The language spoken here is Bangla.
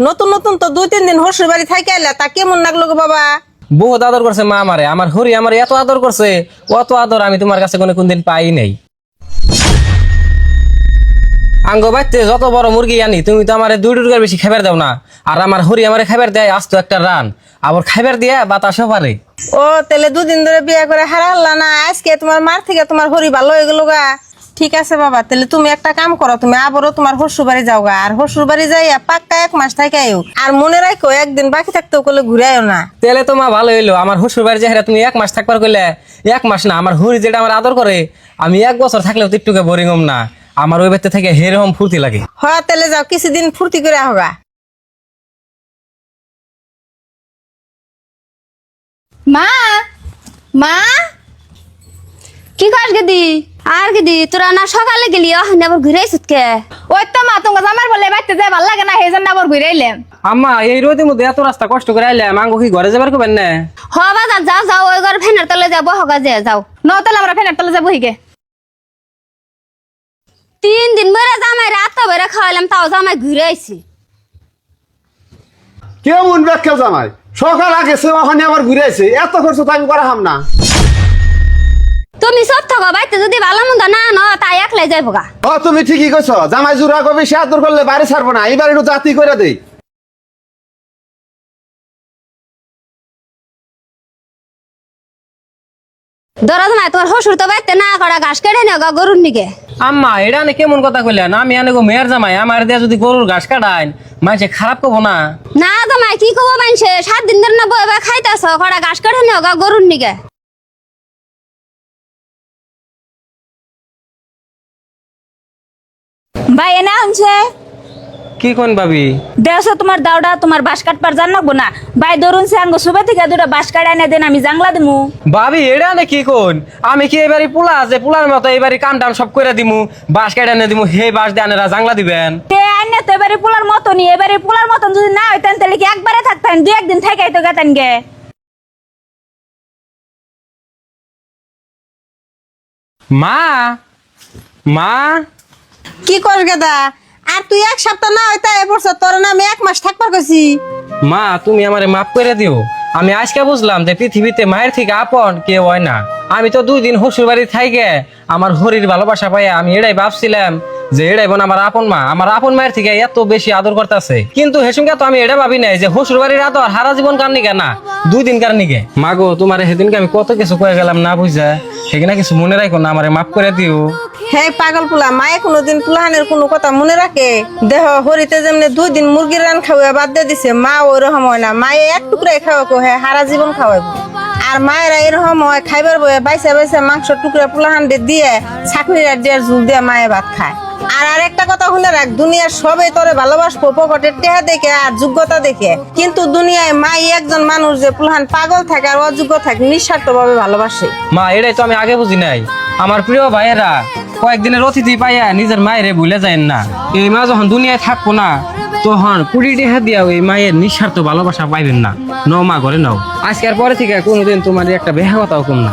নতুন নতুন তো 2-3 দিন শ্বশুর বাড়ি থাকি আইলা, তা কেমন লাগলো গো বাবা? বহুত আদর করছে মা আমারে, আমার হরি আমার এত আদর করছে, অত আদর আমি তোমার কাছে কোনদিন পাই নাই। আঙ্গ বাইতে যত বড় মুরগি আনি তুমি তো আমার 2 টুকরার বেশি খাবার দাও না, আর আমার হরি আমারে খাবার দেয় আস্ত একটা রান, আবার খাবার দিয়া বাতাসও পারে। ও তাহলে 2 দিন ধরে বিয়ে করে হারাল্লা না, আজকে তোমার মার থেকে তোমার হরি ভালো হয়ে গেল গা। ঠিক আছে বাবা, তাহলে তুমি একটা কাম করো, তুমি আবারও তোমার শ্বশুর বাড়ি যাও গা, আর শ্বশুর বাড়ি যাইয়া পাক্কা 1 মাস থাকি আইও, আর মনে রাখো একদিন বাকি থাকতেও কলে ঘুরে আইও না। তাহলে তো মা ভালো হইলো, আমার শ্বশুর বাড়ি যাই তুমি 1 মাস থাকবার কইলে 1 মাস না, আমার হরি যেটা আমার আদর করে আমি 1 বছর থাকলেও তো একটুকে বোরিং হম না, আমার ওই বাড়িতে থেকে হেরম ফুর্তি লাগে। হয় তাহলে যাও, কিছুদিন ফুর্তি করে আহগা। মা মা কি কর গেদি? আর গেদি তোরা না সকালে গেলি ওখানে আবার ঘুরে আইছিস কে? ওই তো মা তোমার জামার বলে বাইতে যায় ভাল লাগে না, সেই জন্য আবার ঘুরে আইলাম। আম্মা এই রোদের মধ্যে এত রাস্তা কষ্ট করে আইলে মাঙ্গো কি ঘরে যাবার কবেন না? হ বাজার যাও যাও, ওই ঘর ফ্যানের তলে যাবো হগা যে যাও। ন তাহলে আমরা ফেনার তলে যাবো হিগে। 3 দিন ধরে জামাই রাত বেড়ে খাওয়াইলাম, তাও জামাই ঘুরে আইছি। কেমন ব্যাখ্যা জামাই, সকাল আগে সে ওখানে আবার ঘুরে আছে, এত খরচ তো আমি করা হাম না। তুমি সব থাকো বাইতে, যদি ভালো মন্দ না ন তাই একলাই যাইবো গা। ও তুমি ঠিকই কইছো, জামাই জুরা কবি সে আদর করলে বাড়ি ছাড়বো না, এবার একটু জাতি করে দেই। ধরো জামাই তোমার শ্বশুর তো বাইতে না করা ঘাস কেটে নিও গা গরুর নিকে। আম্মা এটা নে কেমন কথা কইলেন, আমি আনে গো মেয়ের জামাই, আমার দিয়া যদি গরুর ঘাস কাটাইন মাইছে খারাপ কব না? না জামাই কি কব মানছে, 7 দিন ধরে না বইবা খাইতেছ, কড়া ঘাস কেটে নিও গা গরুর নিকে। ভাই এনে আনছে কি কোন ভাবি? দেড়শো তোমার দাওডা তোমার বাস কাটবার জান লাগবো না। ভাই ধরুন সে আঙ্গ সুবে থেকে 2টা বাস কাটা এনে দেন, আমি জাংলা দিমু। ভাবি এটা নে কি কোন, আমি কি এবারে পোলা আছে পোলার মতো এবারে কাম টাম সব করে দিমু, বাঁশ কেটে এনে দিমু, হে বাঁশ দিয়ে আনেরা জাংলা দিবেন? তে আইনে তো এবারে পোলার মতনই, এবারে পোলার মতন যদি না হইতেন তাহলে কি একবারে থাকতেন, 2-1 দিন থাকাই তো গেতেন গে। মা মা কি কর গেদা, আর তুই 1 সপ্তাহ না হইতা এ বছর তোর না আমি 1 মাস থাকবার কইছি। মা তুমি আমারে মাফ করে দিও, আমি আজকে বুঝলাম যে পৃথিবীতে মায়ের থেকে আপন কেউ হয় না। আমি তো 2 দিন শ্বশুর বাড়ি থাইকে আমার হরির ভালোবাসা পাইয়া আমি এটাই ভাবছিলাম যে এটাই বোন আমার আপন মা, আমার আপন মায়ের থেকে এত বেশি আদর করতেছে, কিন্তু হেসুমকে তো আমি এটা ভাবি নাই যে শ্বশুর বাড়ির আদর সারা জীবন কার নিকে না 2 দিন কার নিকে। মা গো তোমার সেদিনকে আমি কত কিছু কয়ে গেলাম না বুঝা, সেখানে কিছু মনে রাখো না, আমারে মাফ করে দিও। হে পাগল পোলা, মায়ে কোনোদিন পোলাহানের কোনো কথা মনে রাখে? দেহ হরিতে যেমনি 2 দিন মুরগির রান খাওয়া বাদ দিয়ে দিছে, মা ওই রকম হয় না, মায়ে 1 টুকরাই খাওয়াকো হে সারা জীবন খাওয়াবো। আর মায়েরা এরকম হয় খাইবার বয়ে বাইসা বাইসা মাংস টুকরা পোলাহান দিয়ে ছাকনির দিয়ে ঝুল দিয়ে মায়ে ভাত খায়। আর আরেকটা কথা শুনে রাখ, দুনিয়ার সবাই তোরে ভালোবাসবো পকেটের টেহা দেখে আর যোগ্যতা দেখে, কিন্তু দুনিয়ায় মাই একজন মানুষ যে পোলাহান পাগল থাকে আর অযোগ্য থাকে নিঃস্বার্থ ভাবে ভালোবাসে। মা এটাই তো আমি আগে বুঝি নাই। আমার প্রিয় ভাইয়েরা, কয়েকদিনের অতিথি পাইয়া নিজের মায়েরে ভুলে যায় না। এই মা যখন দুনিয়ায় থাকবো না তখন 20 টাকা দিয়াও এই মায়ের নিঃস্বার্থ ভালোবাসা পাইবেন না। নাও মা ঘরে নাও, আজকের পরে থেকে কোনোদিন তোমার একটা বেহা কথাও কম না।